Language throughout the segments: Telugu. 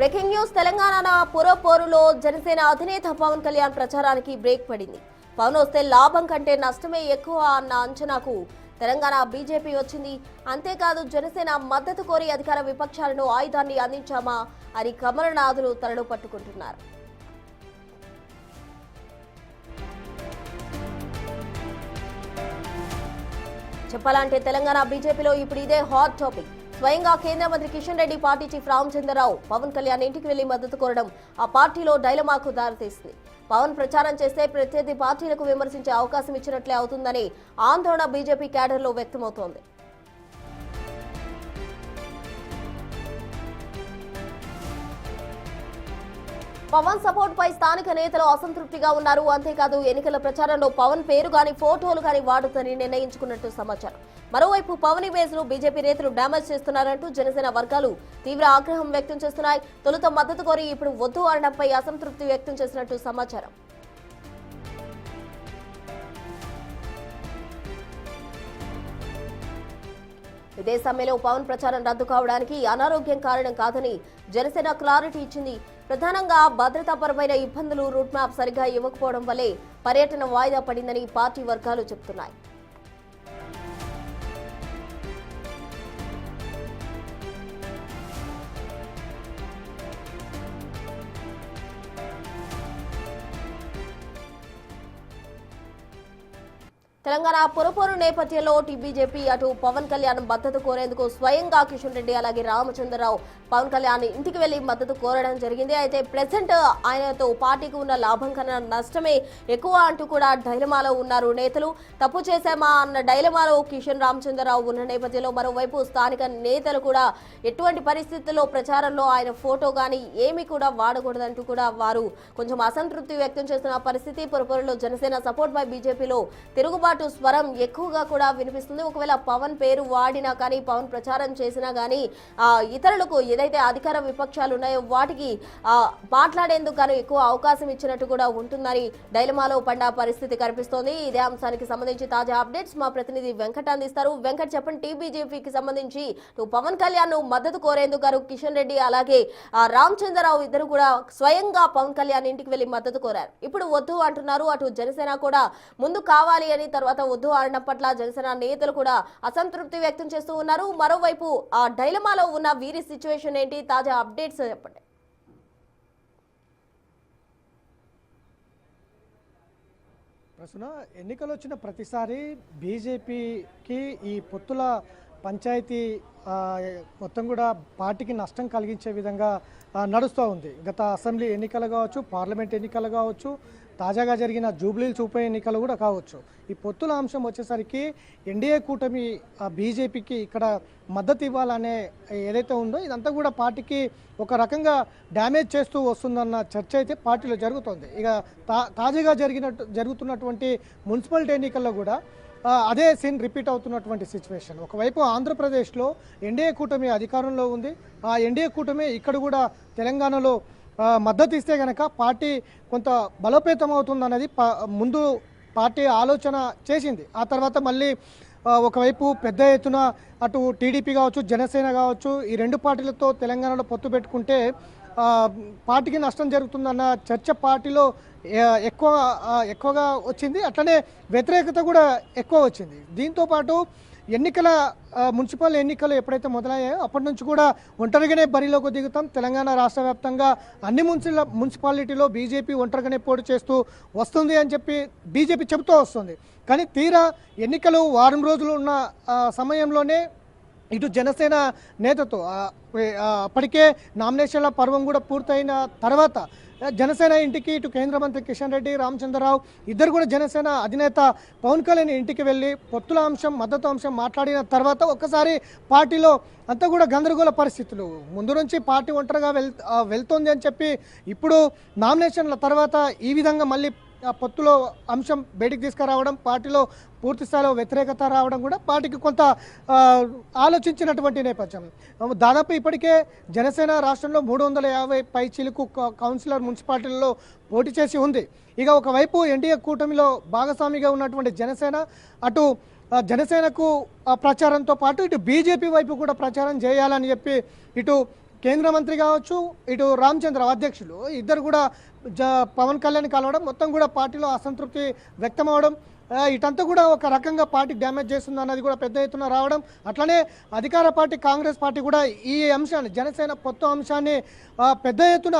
బ్రేకింగ్ న్యూస్ తెలంగాణ పురపోరులో జనసేన అధినేత పవన్ కళ్యాణ్ ప్రచారానికి బ్రేక్ పడింది. పవన్ వస్తే లాభం కంటే నష్టమే ఎక్కువ అన్న అంచనాకు తెలంగాణ బీజేపీ వచ్చింది. అంతేకాదు జనసేన మద్దతు కోరి అధికార విపక్షాలను ఆయుధాన్ని అందించామా అని కమలనాథులు తలలు పట్టుకుంటున్నారు. చెప్పాలంటే తెలంగాణ బీజేపీలో ఇప్పుడు ఇదే హాట్ టాపిక్. స్వయంగా కేంద్ర మంత్రి కిషన్ రెడ్డి పార్టీ చీఫ్ రామచంద్రరావు పవన్ కళ్యాణ్ ఇంటికి వెళ్లి మద్దతు కోరడం ఆ పార్టీలో డైలమాకు దారితీసింది. పవన్ ప్రచారం చేస్తే ప్రత్యర్థి పార్టీలకు విమర్శించే అవకాశం ఇచ్చినట్లే అవుతుందని ఆందోళన బీజేపీ క్యాడర్లో వ్యక్తమవుతోంది. పవన్ సపోర్ట్ పై స్థానిక నేతలు అసంతృప్తిగా ఉన్నారు. అంతేకాదు ఎన్నికల ప్రచారంలో పవన్ పేరు గాని ఫోటోలు గాని వాడుతని నిర్ణయించుకున్నట్టు సమాచారం. మరోవైపు పవన్ ఇమేజ్ ను బీజేపీ నేతలు డ్యామేజ్ చేస్తున్నారంటూ జనసేన వర్గాలు తీవ్ర ఆగ్రహం వ్యక్తం చేస్తున్నాయి. తొలుత మద్దతు కోరి ఇప్పుడు వద్దు అనడంపై అసంతృప్తి వ్యక్తం చేసినట్టు సమాచారం. ఇదే సమయంలో పవన్ ప్రచారం రద్దు కావడానికి అనారోగ్యం కారణం కాదని జనసేన క్లారిటీ ఇచ్చింది. ప్రధానంగా భద్రతాపరమైన ఇబ్బందులు, రూట్ మ్యాప్ సరిగా ఇవ్వకపోవడం వల్లే పర్యటన వాయిదా పడిందని పార్టీ వర్గాలు చెబుతున్నాయి. తెలంగాణ పురపోరు నేపథ్యంలో బీజేపీ అటు పవన్ కళ్యాణ్ మద్దతు కోరేందుకు స్వయంగా కిషన్ రెడ్డి అలాగే రామచంద్రరావు పవన్ కళ్యాణ్ ఇంటికి వెళ్లి మద్దతు కోరడం జరిగింది. అయితే ప్రెసెంట్ ఆయనతో పార్టీకి ఉన్న లాభం కన్నా నష్టమే ఎక్కువ అంటూ కూడా డైలమాలో ఉన్నారు నేతలు. తప్పు చేశామా అన్న డైలమాలో కిషన్ రామచంద్రరావు ఉన్న నేపథ్యంలో మరోవైపు స్థానిక నేతలు కూడా ఎటువంటి పరిస్థితుల్లో ప్రచారంలో ఆయన ఫోటో గానీ ఏమీ కూడా వాడకూడదంటూ కూడా వారు కొంచెం అసంతృప్తి వ్యక్తం చేస్తున్న పరిస్థితి. పురపోరులో జనసేన సపోర్ట్ బై బీజేపీలో తిరుగుబాటు స్వరం ఎక్కువగా కూడా వినిపిస్తుంది. ఒకవేళ పవన్ పేరు వాడినా కానీ, పవన్ ప్రచారం చేసినా కానీ ఇతరులకు ఏదైతే అధికార విపక్షాలు ఉన్నాయో వాటికి మాట్లాడేందుకు కానీ ఎక్కువ అవకాశం ఇచ్చినట్టు కూడా ఉంటుందని డైలమాలో పడ్డ పరిస్థితి కనిపిస్తోంది. ఇదే అంశానికి సంబంధించి తాజా అప్డేట్స్ మా ప్రతినిధి వెంకట్ అందిస్తారు. వెంకట్, చెప్పండి, బీజేపీకి సంబంధించి పవన్ కళ్యాణ్ మద్దతు కోరేందుకు కిషన్ రెడ్డి అలాగే రామచంద్రరావు ఇద్దరు కూడా స్వయంగా పవన్ కళ్యాణ్ ఇంటికి వెళ్లి మద్దతు కోరారు. ఇప్పుడు వద్దు అంటున్నారు. అటు జనసేన కూడా ముందు కావాలి అని, తర్వాత వద్దు అనడం పట్ల జనసేన నేతలు కూడా అసంతృప్తి వ్యక్తం చేస్తూ ఉన్నారు. మరోవైపు ఆ డైలమాలో ఉన్న వీరి సిచ్యువేషన్ ఏంటి? తాజా అప్డేట్స్ చెప్పండి. ప్రశ్న, ఎన్నికలు వచ్చిన ప్రతిసారి బీజేపీకి ఈ పొత్తుల పంచాయతీ మొత్తం కూడా పార్టీకి నష్టం కలిగించే విధంగా నడుస్తూ ఉంది. గత అసెంబ్లీ ఎన్నికలు కావచ్చు, పార్లమెంట్ ఎన్నికలు కావచ్చు, తాజాగా జరిగిన జూబ్లీహిల్స్ ఉప ఎన్నికలు కూడా కావచ్చు. ఈ పొత్తుల అంశం వచ్చేసరికి ఎన్డీఏ కూటమి బీజేపీకి ఇక్కడ మద్దతు ఇవ్వాలనే ఏదైతే ఉందో ఇదంతా కూడా పార్టీకి ఒక రకంగా డ్యామేజ్ చేస్తూ వస్తుందన్న చర్చ అయితే పార్టీలో జరుగుతోంది. ఇక తాజాగా జరుగుతున్నటువంటి మున్సిపాలిటీ ఎన్నికల్లో కూడా అదే సీన్ రిపీట్ అవుతున్నటువంటి సిచ్యువేషన్. ఒకవైపు ఆంధ్రప్రదేశ్లో ఎన్డీఏ కూటమి అధికారంలో ఉంది. ఆ ఎన్డీఏ కూటమి ఇక్కడ కూడా తెలంగాణలో మద్దతు ఇస్తే కనుక పార్టీ కొంత బలోపేతం అవుతుందన్నది ముందు పార్టీ ఆలోచన చేసింది. ఆ తర్వాత మళ్ళీ ఒకవైపు పెద్ద ఎత్తున అటు టీడీపీ కావచ్చు, జనసేన కావచ్చు, ఈ రెండు పార్టీలతో తెలంగాణలో పొత్తు పెట్టుకుంటే పార్టీకి నష్టం జరుగుతుందన్న చర్చ పార్టీలో ఎక్కువగా వచ్చింది. అట్లనే వ్యతిరేకత కూడా ఎక్కువ వచ్చింది. దీంతోపాటు మున్సిపల్ ఎన్నికలు ఎప్పుడైతే మొదలయ్యాయో అప్పటి నుంచి కూడా ఒంటరిగానే బరిలోకి దిగుతాం, తెలంగాణ రాష్ట్ర వ్యాప్తంగా అన్ని మున్సిపాలిటీలో బీజేపీ ఒంటరిగానే పోటీ చేస్తూ వస్తుంది అని చెప్పి బీజేపీ చెబుతూ వస్తుంది. కానీ తీరా ఎన్నికలు వారం రోజులు ఉన్న సమయంలోనే ఇటు జనసేన నేతతో అప్పటికే నామినేషన్ల పర్వం కూడా పూర్తయిన తర్వాత జనసేన ఇంటికి ఇటు కేంద్ర మంత్రి కిషన్ రెడ్డి, రామచంద్రరావు ఇద్దరు కూడా జనసేన అధినేత పవన్ కళ్యాణ్ ఇంటికి వెళ్ళి పొత్తుల అంశం, మద్దతు అంశం మాట్లాడిన తర్వాత ఒక్కసారి పార్టీలో అంతా కూడా గందరగోళ పరిస్థితులు. ముందు నుంచి పార్టీ ఒంటరిగా వెళ్తోంది అని చెప్పి ఇప్పుడు నామినేషన్ల తర్వాత ఈ విధంగా మళ్ళీ పొత్తులో అంశం బయటికి తీసుకురావడం, పార్టీలో పూర్తి స్థాయిలో వ్యతిరేకత రావడం కూడా పార్టీకి కొంత ఆలోచించినటువంటి నేపథ్యం. దాదాపు ఇప్పటికే జనసేన రాష్ట్రంలో 350 పైచిలుకు కౌన్సిలర్ మున్సిపాలిటీలలో పోటీ చేసి ఉంది. ఇక ఒకవైపు ఎన్డీఏ కూటమిలో భాగస్వామిగా ఉన్నటువంటి జనసేన అటు జనసేనకు ప్రచారంతో పాటు ఇటు బీజేపీ వైపు కూడా ప్రచారం చేయాలని చెప్పి ఇటు కేంద్ర మంత్రి కావచ్చు, ఇటు రామచంద్రరావు అధ్యక్షులు ఇద్దరు కూడా పవన్ కళ్యాణ్ కలవడం, మొత్తం కూడా పార్టీలో అసంతృప్తి వ్యక్తం అవడం, ఇటంతా కూడా ఒక రకంగా పార్టీకి డ్యామేజ్ చేస్తుంది అన్నది కూడా పెద్ద ఎత్తున రావడం. అట్లనే అధికార పార్టీ కాంగ్రెస్ పార్టీ కూడా ఈ అంశాన్ని, జనసేన పొత్తు అంశాన్ని పెద్ద ఎత్తున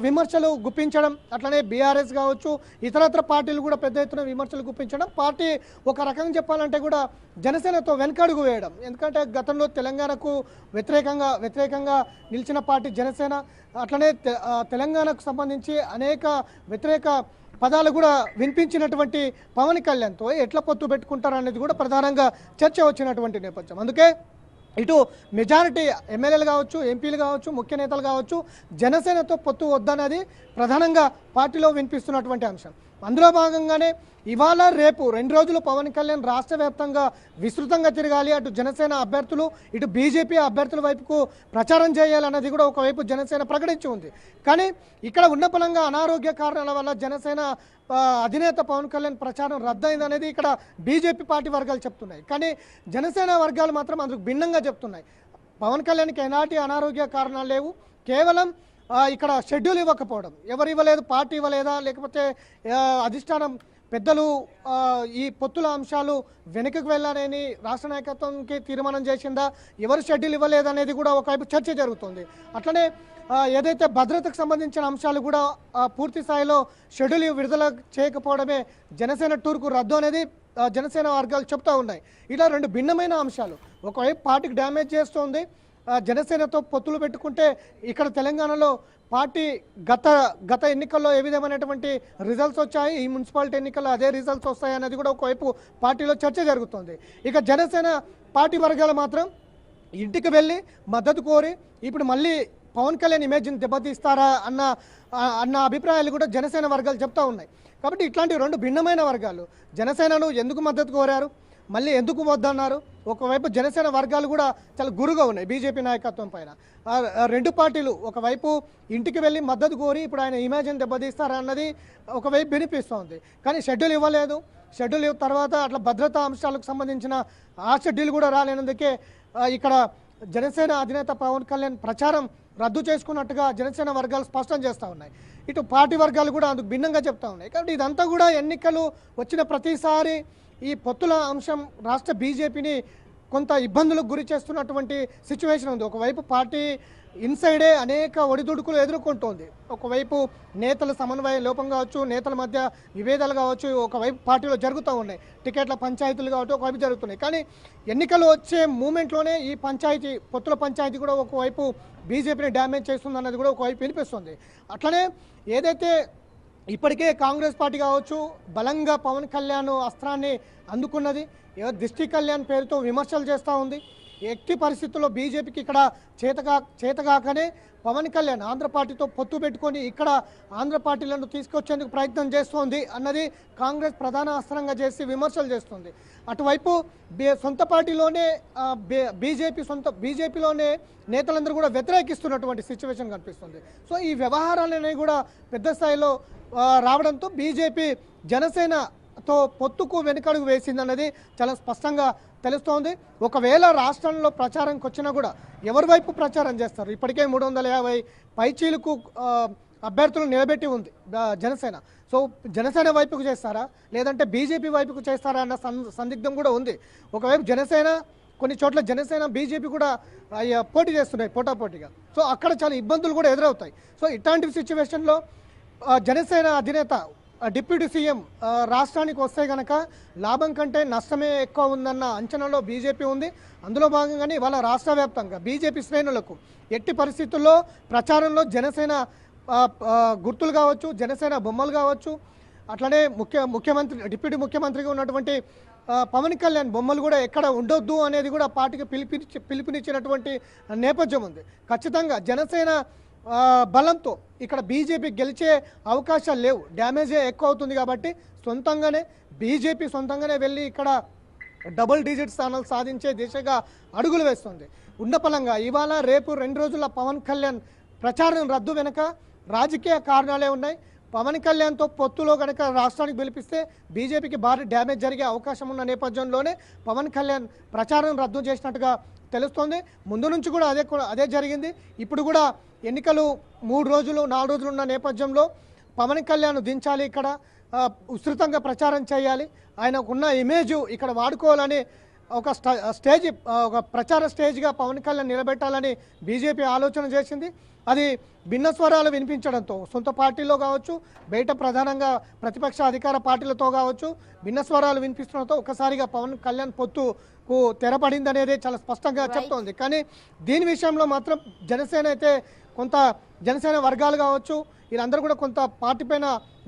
విమర్శలు గుప్పించడం, అట్లనే బీఆర్ఎస్ కావచ్చు ఇతరత్ర పార్టీలు కూడా పెద్ద ఎత్తున విమర్శలు గుప్పించడం, పార్టీ ఒక రకంగా చెప్పాలంటే కూడా జనసేనతో వెనకడుగు వేయడం. ఎందుకంటే గతంలో తెలంగాణకు వ్యతిరేకంగా నిలిచిన పార్టీ జనసేన, అట్లనే తెలంగాణకు సంబంధించి అనేక వ్యతిరేక పదాలు కూడా వినిపించినటువంటి పవన్ కళ్యాణ్తో ఎట్లా పొత్తు పెట్టుకుంటారనేది కూడా ప్రధానంగా చర్చ వచ్చినటువంటి నేపథ్యం. అందుకే ఇటు మెజారిటీ ఎమ్మెల్యేలు కావచ్చు, ఎంపీలు కావచ్చు, ముఖ్య నేతలు కావచ్చు జనసేనతో పొత్తు వద్దనేది ప్రధానంగా పార్టీలో వినిపిస్తున్నటువంటి అంశం. అందులో భాగంగానే ఇవాళ రేపు 2 రోజులు పవన్ కళ్యాణ్ రాష్ట్ర వ్యాప్తంగా విస్తృతంగా తిరగాలి, అటు జనసేన అభ్యర్థులు ఇటు బీజేపీ అభ్యర్థుల వైపుకు ప్రచారం చేయాలన్నది కూడా ఒకవైపు జనసేన ప్రకటించి ఉంది. కానీ ఇక్కడ ఉన్న పలంగా అనారోగ్య కారణాల వల్ల జనసేన అధినేత పవన్ కళ్యాణ్ ప్రచారం రద్దయిందనేది ఇక్కడ బీజేపీ పార్టీ వర్గాలు చెప్తున్నాయి. కానీ జనసేన వర్గాలు మాత్రం అందుకు భిన్నంగా చెప్తున్నాయి. పవన్ కళ్యాణ్కి ఎలాంటి అనారోగ్య కారణాలు లేవు, కేవలం ఇక్కడ షెడ్యూల్ ఇవ్వకపోవడం, ఎవరు ఇవ్వలేదు, పార్టీ ఇవ్వలేదా, లేకపోతే అధిష్టానం పెద్దలు ఈ పొత్తుల అంశాలు వెనుకకు వెళ్ళాలని రాష్ట్ర నాయకత్వంకి తీర్మానం చేసిందా, ఎవరు షెడ్యూల్ ఇవ్వలేదనేది కూడా ఒకవైపు చర్చ జరుగుతుంది. అట్లనే ఏదైతే భద్రతకు సంబంధించిన అంశాలు కూడా పూర్తి స్థాయిలో షెడ్యూల్ విడుదల చేయకపోవడమే జనసేన టూర్కు రద్దు అనేది జనసేన వర్గాలు చెప్తూ ఉన్నాయి. ఇలా 2 భిన్నమైన అంశాలు, ఒకవైపు పార్టీకి డ్యామేజ్ చేస్తోంది, జనసేనతో పొత్తులు పెట్టుకుంటే ఇక్కడ తెలంగాణలో పార్టీ గత ఎన్నికల్లో ఏ విధమైనటువంటి రిజల్ట్స్ వచ్చాయి, ఈ మున్సిపాలిటీ ఎన్నికల్లో అదే రిజల్ట్స్ వస్తాయి అనేది కూడా ఒకవైపు పార్టీలో చర్చ జరుగుతుంది. ఇక జనసేన పార్టీ వర్గాలు మాత్రం ఇంటికి వెళ్ళి మద్దతు కోరి ఇప్పుడు మళ్ళీ పవన్ కళ్యాణ్ ఇమేజ్ని దెబ్బతీస్తారా అన్న అభిప్రాయాలు కూడా జనసేన వర్గాలు చెప్తా ఉన్నాయి. కాబట్టి ఇట్లాంటి 2 భిన్నమైన వర్గాలు జనసేనను ఎందుకు మద్దతు కోరారు, మళ్ళీ ఎందుకు వద్దన్నారు, ఒకవైపు జనసేన వర్గాలు కూడా చాలా గురుగా ఉన్నాయి బీజేపీ నాయకత్వం పైన. 2 పార్టీలు ఒకవైపు ఇంటికి వెళ్ళి మద్దతు కోరి ఇప్పుడు ఆయన ఇమేజ్ని దెబ్బతీస్తారన్నది ఒకవైపు వినిపిస్తోంది. కానీ షెడ్యూల్ ఇవ్వలేదు, షెడ్యూల్ తర్వాత అట్లా భద్రతా అంశాలకు సంబంధించిన ఆ షెడ్యూల్ కూడా రాలేనందుకే ఇక్కడ జనసేన అధినేత పవన్ కళ్యాణ్ ప్రచారం రద్దు చేసుకున్నట్టుగా జనసేన వర్గాలు స్పష్టం చేస్తూ ఉన్నాయి. ఇటు పార్టీ వర్గాలు కూడా అందుకు భిన్నంగా చెప్తా ఉన్నాయి. కాబట్టి ఇదంతా కూడా ఎన్నికలు వచ్చిన ప్రతిసారి ఈ పొత్తుల అంశం రాష్ట్ర బీజేపీని కొంత ఇబ్బందులకు గురి చేస్తున్నటువంటి సిచ్యువేషన్ ఉంది. ఒకవైపు పార్టీ ఇన్సైడే అనేక ఒడిదుడుకులు ఎదుర్కొంటోంది. ఒకవైపు నేతల సమన్వయ లోపం కావచ్చు, నేతల మధ్య విభేదాలు కావచ్చు, ఒకవైపు పార్టీలో జరుగుతూ ఉన్నాయి, టికెట్ల పంచాయతీలు కావచ్చు ఒకవైపు జరుగుతున్నాయి. కానీ ఎన్నికలు వచ్చే మూమెంట్లోనే ఈ పొత్తుల పంచాయతీ కూడా ఒకవైపు బీజేపీని డ్యామేజ్ చేస్తుంది అన్నది కూడా ఒకవైపు వినిపిస్తుంది. అట్లనే ఏదైతే ఇప్పటికే కాంగ్రెస్ పార్టీ కావచ్చు బలంగా పవన్ కళ్యాణ్ అస్త్రాన్ని అందుకున్నది, దిష్టి కళ్యాణ్ పేరుతో విమర్శలు చేస్తూ ఉంది. ఎట్టి పరిస్థితుల్లో బీజేపీకి ఇక్కడ చేతగాకనే పవన్ కళ్యాణ్ ఆంధ్ర పార్టీతో పొత్తు పెట్టుకొని ఇక్కడ ఆంధ్ర పార్టీలను తీసుకొచ్చేందుకు ప్రయత్నం చేస్తోంది అన్నది కాంగ్రెస్ ప్రధాన అస్త్రంగా విమర్శలు చేస్తుంది. అటువైపు సొంత పార్టీలోనే బీజేపీలోనే నేతలందరూ కూడా వ్యతిరేకిస్తున్నటువంటి సిచ్యువేషన్ కనిపిస్తుంది. సో ఈ వ్యవహారాలనే కూడా పెద్ద స్థాయిలో రావడంతో బీజేపీ జనసేనతో పొత్తుకు వెనుకడుగు వేసిందన్నది చాలా స్పష్టంగా తెలుస్తోంది. ఒకవేళ రాష్ట్రంలో ప్రచారంకి వచ్చినా కూడా ఎవరి వైపు ప్రచారం చేస్తారు? ఇప్పటికే 350 పైచీలకు అభ్యర్థులు నిలబెట్టి ఉంది జనసేన. సో జనసేన వైపుకు చేస్తారా లేదంటే బీజేపీ వైపుకు చేస్తారా అన్న సందిగ్ధం కూడా ఉంది. ఒకవైపు జనసేన, కొన్ని చోట్ల జనసేన బీజేపీ కూడా పోటీ చేస్తున్నాయి పోటాపోటీగా. సో అక్కడ చాలా ఇబ్బందులు కూడా ఎదురవుతాయి. సో ఇట్లాంటి సిచ్యువేషన్లో జనసేన అధినేత డిప్యూటీ సీఎం రాష్ట్రానికి వస్తే కనుక లాభం కంటే నష్టమే ఎక్కువ ఉందన్న అంచనాలో బీజేపీ ఉంది. అందులో భాగంగానే ఇవాళ రాష్ట్ర వ్యాప్తంగా బీజేపీ శ్రేణులకు ఎట్టి పరిస్థితుల్లో ప్రచారంలో జనసేన గుర్తులు కావచ్చు, జనసేన బొమ్మలు కావచ్చు, అట్లనే డిప్యూటీ ముఖ్యమంత్రిగా ఉన్నటువంటి పవన్ కళ్యాణ్ బొమ్మలు కూడా ఎక్కడ ఉండొద్దు అనేది కూడా పార్టీకి పిలుపునిచ్చినటువంటి నేపథ్యం ఉంది. ఖచ్చితంగా జనసేన బలంతో ఇక్కడ బీజేపీ గెలిచే అవకాశాలు లేవు, డ్యామేజే ఎక్కువ అవుతుంది. కాబట్టి బీజేపీ సొంతంగానే వెళ్ళి ఇక్కడ డబుల్ డిజిట్ స్థానాలు సాధించే దిశగా అడుగులు వేస్తుంది. ఉన్నపలంగా ఇవాళ రేపు 2 రోజుల పవన్ కళ్యాణ్ ప్రచారం రద్దు వెనుక రాజకీయ కారణాలే ఉన్నాయి. పవన్ కళ్యాణ్తో పొత్తులో కనుక రాష్ట్రానికి పిలిపిస్తే బీజేపీకి భారీ డ్యామేజ్ జరిగే అవకాశం ఉన్న నేపథ్యంలోనే పవన్ కళ్యాణ్ ప్రచారం రద్దు చేసినట్టుగా తెలుస్తోంది. ముందు నుంచి కూడా అదే జరిగింది. ఇప్పుడు కూడా ఎన్నికలు 3 రోజులు 4 రోజులు ఉన్న నేపథ్యంలో పవన్ కళ్యాణ్ దించాలి, ఇక్కడ విస్తృతంగా ప్రచారం చేయాలి, ఆయనకున్న ఇమేజ్ ఇక్కడ వాడుకోవాలని ఒక స్టేజ్ ఒక ప్రచార స్టేజ్గా పవన్ కళ్యాణ్ నిలబెట్టాలని బీజేపీ ఆలోచన చేసింది. అది భిన్న స్వరాలు వినిపించడంతో సొంత పార్టీలో కావచ్చు, బయట ప్రధానంగా ప్రతిపక్ష అధికార పార్టీలతో కావచ్చు భిన్న స్వరాలు వినిపిస్తుండటంతో ఒకసారిగా పవన్ కళ్యాణ్ పొత్తుకు తెరపడింది అనేది చాలా స్పష్టంగా చెప్తోంది. కానీ దీని విషయంలో మాత్రం జనసేన అయితే కొంత జనసేన వర్గాలు కావచ్చు వీళ్ళందరూ కూడా కొంత పార్టీ పైన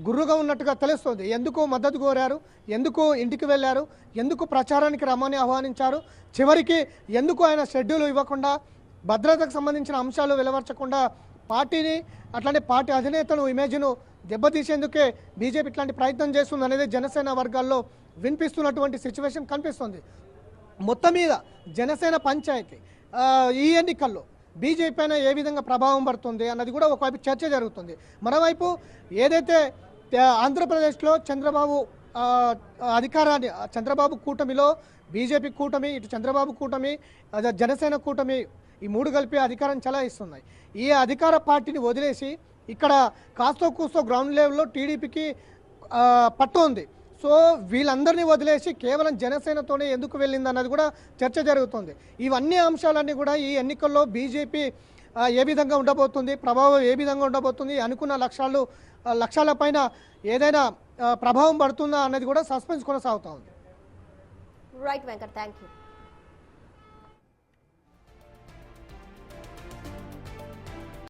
గుర్రుగా ఉన్నట్టుగా తెలుస్తుంది. ఎందుకు మద్దతు కోరారు, ఎందుకు ఇంటికి వెళ్ళారు, ఎందుకు ప్రచారానికి రమ్మని ఆహ్వానించారు, చివరికి ఎందుకు ఆయన షెడ్యూల్ ఇవ్వకుండా భద్రతకు సంబంధించిన అంశాలు వెలువరచకుండా పార్టీని అట్లాంటి పార్టీ అధినేతను ఇమేజ్ను దెబ్బతీసేందుకే బీజేపీ ఇట్లాంటి ప్రయత్నం చేస్తుంది అనేది జనసేన వర్గాల్లో వినిపిస్తున్నటువంటి సిచ్యువేషన్ కనిపిస్తుంది. మొత్తం మీద జనసేన పంచాయతీ ఈ ఎన్నికల్లో బీజేపీ పైన ఏ విధంగా ప్రభావం పడుతుంది అన్నది కూడా ఒకవైపు చర్చ జరుగుతుంది. మరోవైపు ఏదైతే ఆంధ్రప్రదేశ్లో చంద్రబాబు కూటమిలో బీజేపీ కూటమి, ఇటు చంద్రబాబు కూటమి, జనసేన కూటమి ఈ 3 కలిపి అధికారం చలాయిస్తున్నాయి. ఈ అధికార పార్టీని వదిలేసి ఇక్కడ కాస్తో కూస్తో గ్రౌండ్ లెవెల్లో టీడీపీకి పట్టు ఉంది. సో వీళ్ళందరినీ వదిలేసి కేవలం జనసేనతోనే ఎందుకు వెళ్ళింది అన్నది కూడా చర్చ జరుగుతుంది. ఇవన్నీ అంశాలన్నీ కూడా ఈ ఎన్నికల్లో బీజేపీ ఏ విధంగా ఉండబోతుంది, ప్రభావం ఏ విధంగా ఉండబోతుంది, అనుకున్న లక్ష్యాల పైన ఏదైనా ప్రభావం పడుతుందా అన్నది కూడా సస్పెన్స్ కొనసాగుతూ ఉంది. Right Venkat, thank you.